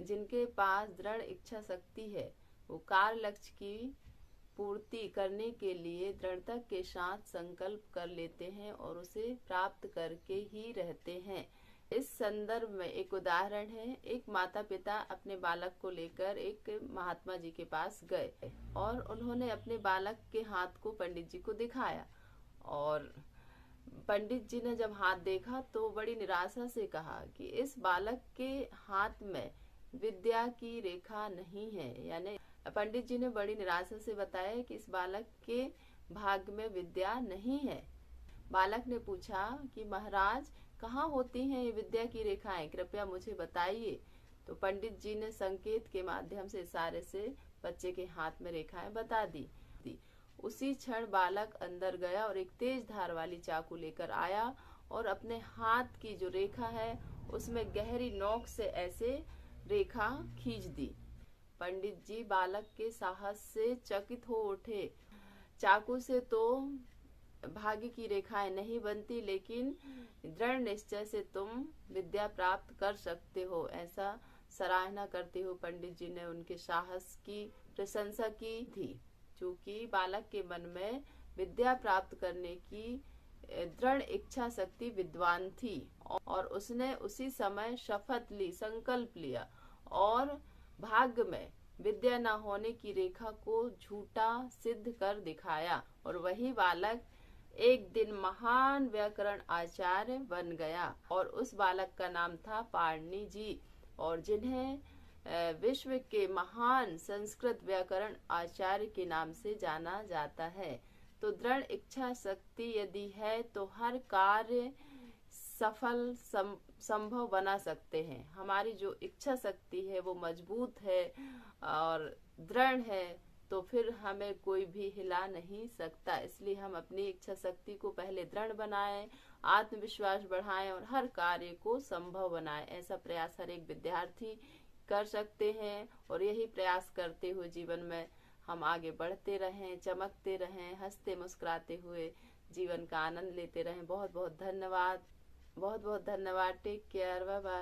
जिनके पास दृढ़ इच्छा शक्ति है वो कार्य लक्ष्य की पूर्ति करने के लिए दृढ़ता के साथ संकल्प कर लेते हैं और उसे प्राप्त करके ही रहते हैं। इस संदर्भ में एक उदाहरण है। एक माता पिता अपने बालक को लेकर एक महात्मा जी के पास गए और उन्होंने अपने बालक के हाथ को पंडित जी को दिखाया, और पंडित जी ने जब हाथ देखा तो बड़ी निराशा से कहा कि इस बालक के हाथ में विद्या की रेखा नहीं है। यानी पंडित जी ने बड़ी निराशा से बताया कि इस बालक के भाग्य में विद्या नहीं है। बालक ने पूछा कि महाराज, कहाँ होती हैं ये विद्या की रेखाएं, कृपया मुझे बताइए। तो पंडित जी ने संकेत के माध्यम से, इशारे से बच्चे के हाथ में रेखाएं बता दी। उसी क्षण बालक अंदर गया और एक तेज धार वाली चाकू लेकर आया और अपने हाथ की जो रेखा है उसमें गहरी नोक से ऐसे रेखा खींच दी। पंडित जी बालक के साहस से चकित हो उठे। चाकू से तो भाग्य की रेखाएं नहीं बनती, लेकिन दृढ़ निश्चय से तुम विद्या प्राप्त कर सकते हो, ऐसा सराहना करते हुए पंडित जी ने उनके साहस की प्रशंसा की थी। चूंकि बालक के मन में विद्या प्राप्त करने की दृढ़ इच्छा शक्ति विद्वान थी और उसने उसी समय शपथ ली, संकल्प लिया और भाग्य में विद्या न होने की रेखा को झूठा सिद्ध कर दिखाया, और वही बालक एक दिन महान व्याकरण आचार्य बन गया। और उस बालक का नाम था पाणिनि जी, और जिन्हें विश्व के महान संस्कृत व्याकरण आचार्य के नाम से जाना जाता है। तो दृढ़ इच्छा शक्ति यदि है तो हर कार्य सफल संभव बना सकते हैं। हमारी जो इच्छा शक्ति है वो मजबूत है और दृढ़ है, तो फिर हमें कोई भी हिला नहीं सकता। इसलिए हम अपनी इच्छा शक्ति को पहले दृढ़ बनाएं, आत्मविश्वास बढ़ाएं और हर कार्य को संभव बनाएं। ऐसा प्रयास हर एक विद्यार्थी कर सकते हैं, और यही प्रयास करते हुए जीवन में हम आगे बढ़ते रहें, चमकते रहें, हंसते मुस्कुराते हुए जीवन का आनंद लेते रहें। बहुत बहुत धन्यवाद, बहुत बहुत धन्यवाद। Take care, bye bye.